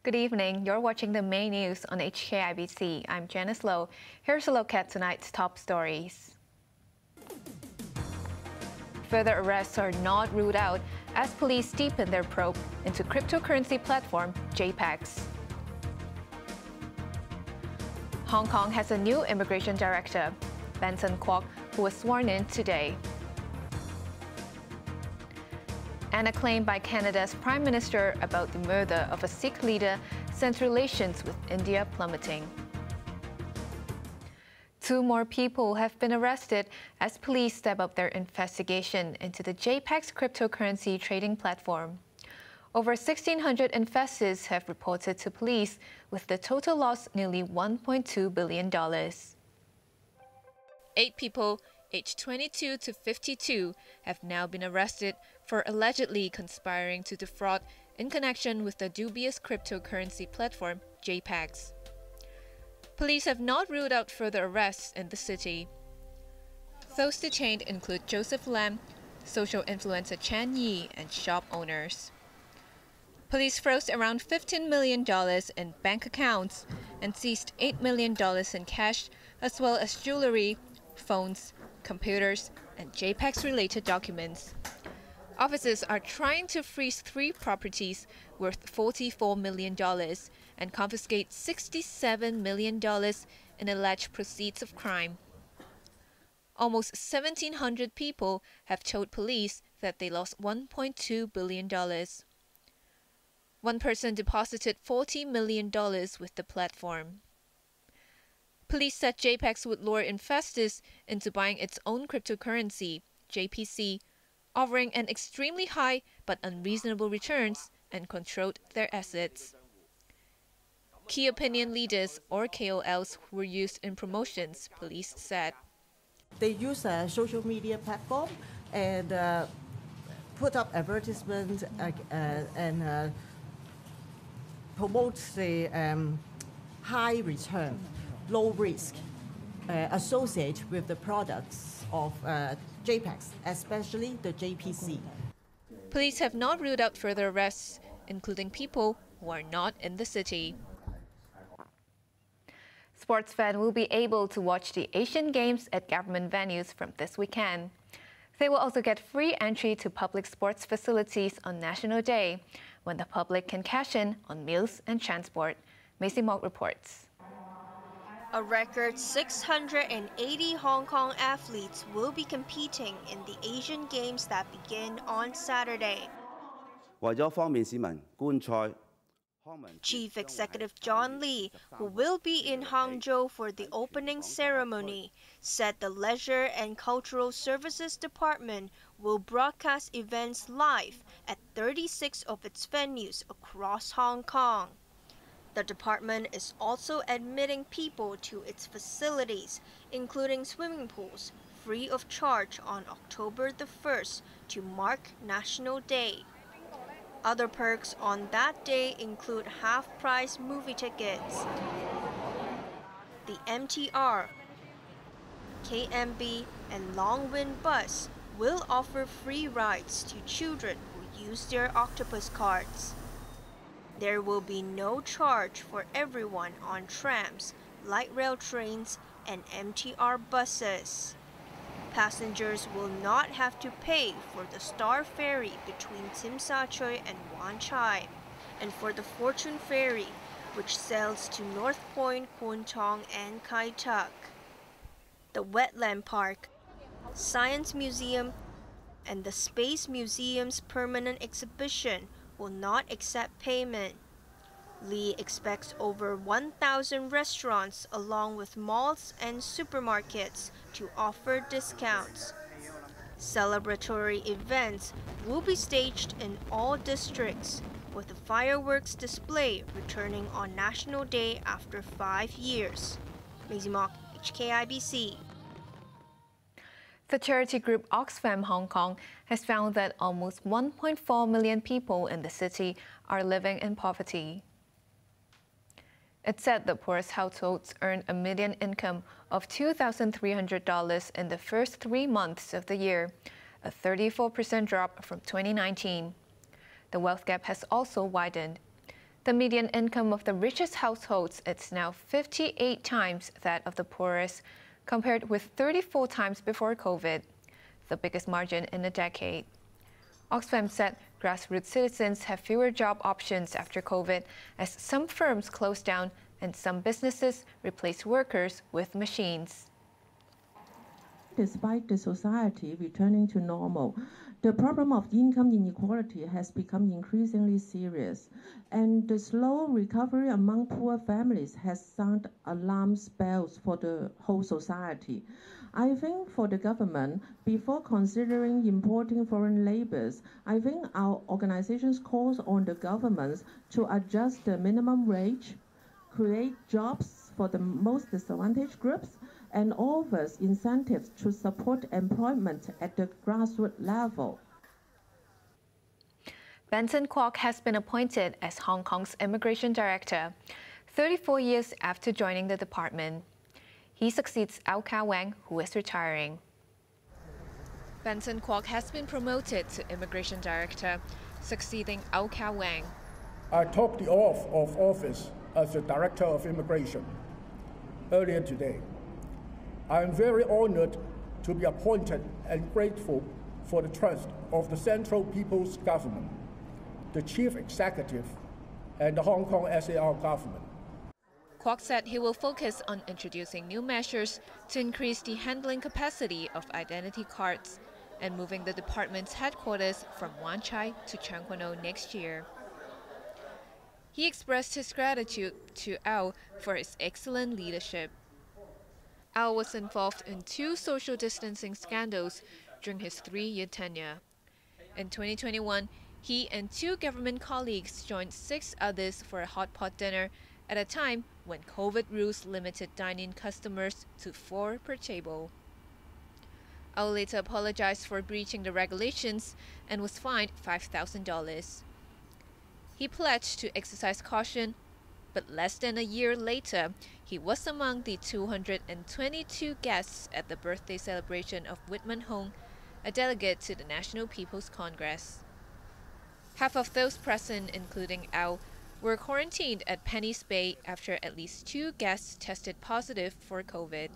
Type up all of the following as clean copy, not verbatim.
Good evening. You're watching the main news on HKIBC. I'm Janice Lo. Here's a look at tonight's top stories. Further arrests are not ruled out as police deepen their probe into cryptocurrency platform JPEX. Hong Kong has a new immigration director, Benson Kwok, who was sworn in today. And a claim by Canada's Prime Minister about the murder of a Sikh leader sends relations with India plummeting. 2 more people have been arrested as police step up their investigation into the JPEX cryptocurrency trading platform. Over 1,600 investors have reported to police, with the total loss nearly $1.2 billion. 8 people, aged 22 to 52, have now been arrested for allegedly conspiring to defraud in connection with the dubious cryptocurrency platform JPEX. Police have not ruled out further arrests in the city. Those detained include Joseph Lam, social influencer Chan Yi, and shop owners. Police froze around $15 million in bank accounts and seized $8 million in cash, as well as jewelry, phones, computers, and JPEX-related documents. Officers are trying to freeze 3 properties worth $44 million and confiscate $67 million in alleged proceeds of crime. Almost 1,700 people have told police that they lost $1.2 billion. One person deposited $40 million with the platform. Police said JPEX would lure investors into buying its own cryptocurrency, JPC, offering an extremely high but unreasonable returns, and controlled their assets. Key opinion leaders, or KOLs, were used in promotions, police said. They use a social media platform and put up advertisements and promote the high return, low risk associated with the products of JPEX, especially the JPC. Police have not ruled out further arrests, including people who are not in the city. Sports fans will be able to watch the Asian Games at government venues from this weekend. They will also get free entry to public sports facilities on National Day, when the public can cash in on meals and transport. Benson Kwok reports. A record 680 Hong Kong athletes will be competing in the Asian Games that begin on Saturday. Chief Executive John Lee, who will be in Hangzhou for the opening ceremony, said the Leisure and Cultural Services Department will broadcast events live at 36 of its venues across Hong Kong. The department is also admitting people to its facilities, including swimming pools, free of charge on October the 1st to mark National Day. Other perks on that day include half-price movie tickets. The MTR, KMB, and Longwind Bus will offer free rides to children who use their Octopus cards. There will be no charge for everyone on trams, light rail trains, and MTR buses. Passengers will not have to pay for the Star Ferry between Tsim Sha Tsui and Wan Chai, and for the Fortune Ferry, which sails to North Point, Kwun Tong, and Kai Tak. The Wetland Park, Science Museum, and the Space Museum's permanent exhibition will not accept payment. Lee expects over 1,000 restaurants along with malls and supermarkets to offer discounts. Celebratory events will be staged in all districts, with the fireworks display returning on National Day after 5 years. Benson Kwok, HKIBC. The charity group Oxfam Hong Kong has found that almost 1.4 million people in the city are living in poverty. It said the poorest households earned a median income of $2,300 in the first 3 months of the year, a 34% drop from 2019. The wealth gap has also widened. The median income of the richest households is now 58 times that of the poorest, compared with 34 times before COVID, the biggest margin in a decade. Oxfam said grassroots citizens have fewer job options after COVID as some firms close down and some businesses replace workers with machines. Despite the society returning to normal, the problem of income inequality has become increasingly serious, and the slow recovery among poor families has sounded alarm bells for the whole society. I think for the government, before considering importing foreign laborers, I think our organizations calls on the governments to adjust the minimum wage, create jobs for the most disadvantaged groups, and offers incentives to support employment at the grassroots level. Benson Kwok has been appointed as Hong Kong's immigration director, 34 years after joining the department. He succeeds Au Wang, who is retiring. Benson Kwok has been promoted to immigration director, succeeding Au Wang. I took the oath of office as the Director of Immigration earlier today. I am very honored to be appointed and grateful for the trust of the Central People's Government, the Chief Executive, and the Hong Kong SAR government. Kwok said he will focus on introducing new measures to increase the handling capacity of identity cards and moving the department's headquarters from Wan Chai to Tseung Kwan O next year. He expressed his gratitude to Au for his excellent leadership. Au was involved in 2 social distancing scandals during his 3-year tenure. In 2021, he and 2 government colleagues joined 6 others for a hot pot dinner at a time when COVID rules limited dine-in customers to 4 per table. Au later apologized for breaching the regulations and was fined $5,000. He pledged to exercise caution, but less than a year later, he was among the 222 guests at the birthday celebration of Whitman Hong, a delegate to the National People's Congress. Half of those present, including Au, were quarantined at Penny's Bay after at least 2 guests tested positive for COVID.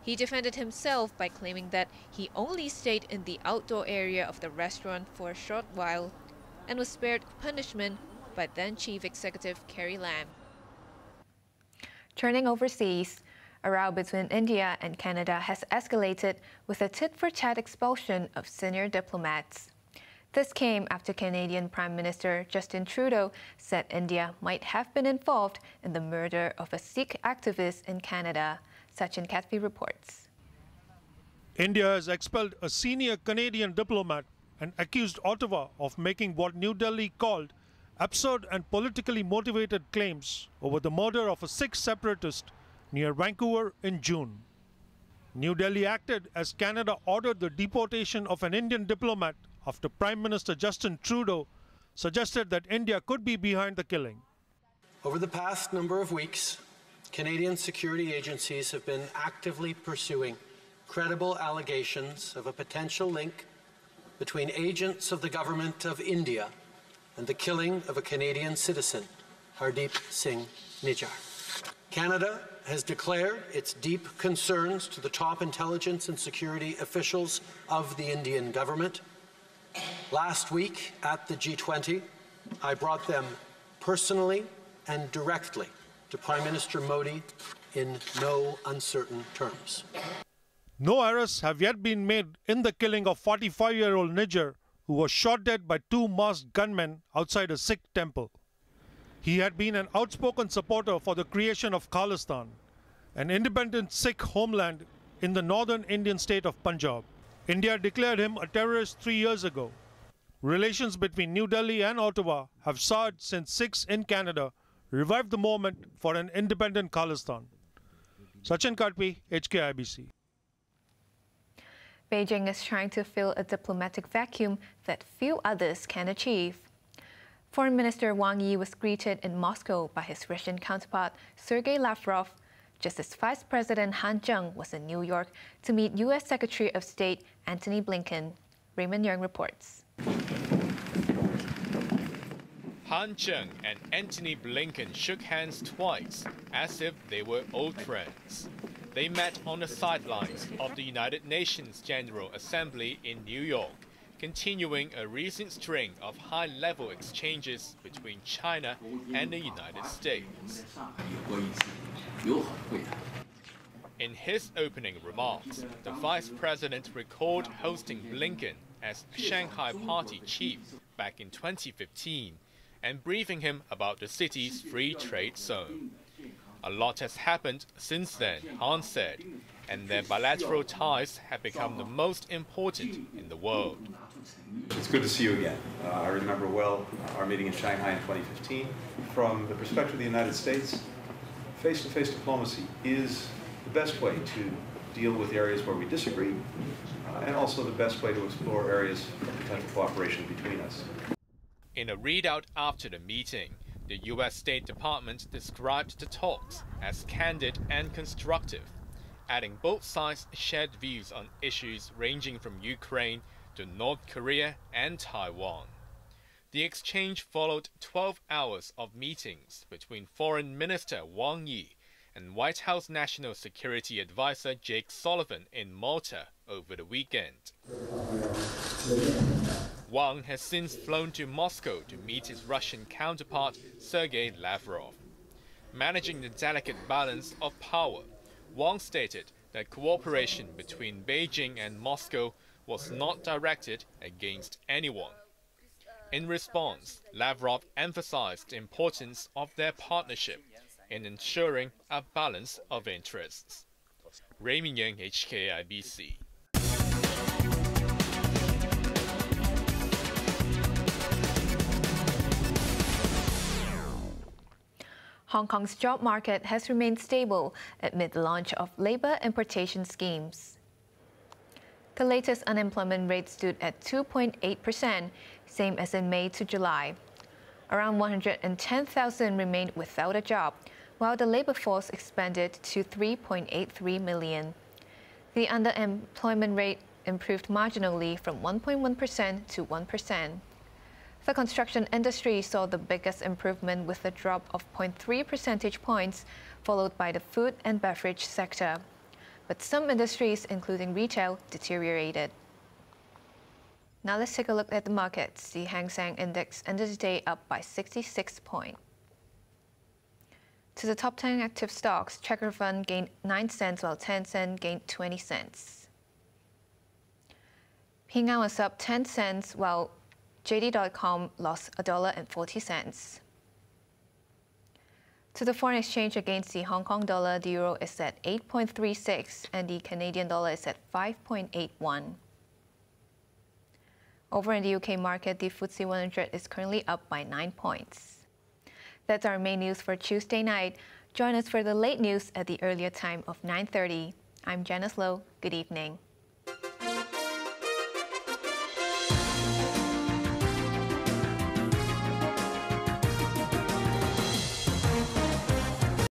He defended himself by claiming that he only stayed in the outdoor area of the restaurant for a short while and was spared punishment by then Chief Executive Carrie Lam. Turning overseas, a row between India and Canada has escalated with a tit-for-tat expulsion of senior diplomats. This came after Canadian Prime Minister Justin Trudeau said India might have been involved in the murder of a Sikh activist in Canada. Sachin Katvi reports. India has expelled a senior Canadian diplomat and accused Ottawa of making what New Delhi called absurd and politically motivated claims over the murder of a Sikh separatist near Vancouver in June. New Delhi acted as Canada ordered the deportation of an Indian diplomat after Prime Minister Justin Trudeau suggested that India could be behind the killing. Over the past number of weeks, Canadian security agencies have been actively pursuing credible allegations of a potential link between agents of the government of India and the killing of a Canadian citizen, Hardeep Singh Nijjar. Canada has declared its deep concerns to the top intelligence and security officials of the Indian government. Last week at the G20, I brought them personally and directly to Prime Minister Modi in no uncertain terms. No arrests have yet been made in the killing of 45-year-old Nijjar, who was shot dead by 2 masked gunmen outside a Sikh temple. He had been an outspoken supporter for the creation of Khalistan, an independent Sikh homeland in the northern Indian state of Punjab. India declared him a terrorist 3 years ago. Relations between New Delhi and Ottawa have soured since Sikhs in Canada revived the movement for an independent Khalistan. Sachin Katvi, HKIBC. Beijing is trying to fill a diplomatic vacuum that few others can achieve. Foreign Minister Wang Yi was greeted in Moscow by his Russian counterpart Sergei Lavrov, just as Vice President Han Zheng was in New York to meet U.S. Secretary of State Antony Blinken. Raymond Young reports. Han Zheng and Antony Blinken shook hands twice, as if they were old friends. They met on the sidelines of the United Nations General Assembly in New York, continuing a recent string of high-level exchanges between China and the United States. In his opening remarks, the Vice President recalled hosting Blinken as Shanghai Party chief back in 2015 and briefing him about the city's free trade zone. A lot has happened since then, Han said, and their bilateral ties have become the most important in the world. It's good to see you again. I remember well our meeting in Shanghai in 2015. From the perspective of the United States, face-to-face diplomacy is the best way to deal with areas where we disagree, and also the best way to explore areas of potential cooperation between us. In a readout after the meeting, the U.S. State Department described the talks as candid and constructive, adding both sides shared views on issues ranging from Ukraine to North Korea and Taiwan. The exchange followed 12 hours of meetings between Foreign Minister Wang Yi and White House National Security Advisor Jake Sullivan in Malta over the weekend. Wang has since flown to Moscow to meet his Russian counterpart Sergei Lavrov. Managing the delicate balance of power, Wang stated that cooperation between Beijing and Moscow was not directed against anyone. In response, Lavrov emphasized the importance of their partnership in ensuring a balance of interests. Ray Mingyang, HKIBC. Hong Kong's job market has remained stable amid the launch of labor importation schemes. The latest unemployment rate stood at 2.8%, same as in May to July. Around 110,000 remained without a job, while the labor force expanded to 3.83 million. The underemployment rate improved marginally from 1.1% to 1%. The construction industry saw the biggest improvement with a drop of 0.3 percentage points, followed by the food and beverage sector. But some industries, including retail, deteriorated. Now let's take a look at the markets. The Hang Seng Index ended the day up by 66 points. To the top 10 active stocks, Checker Fund gained 9 cents while Tencent gained 20 cents. Ping An was up 10 cents while JD.com lost $1.40. To the foreign exchange against the Hong Kong dollar, the euro is at 8.36 and the Canadian dollar is at 5.81. Over in the UK market, the FTSE 100 is currently up by 9 points. That's our main news for Tuesday night. Join us for the late news at the earlier time of 9:30. I'm Janice Lo. Good evening.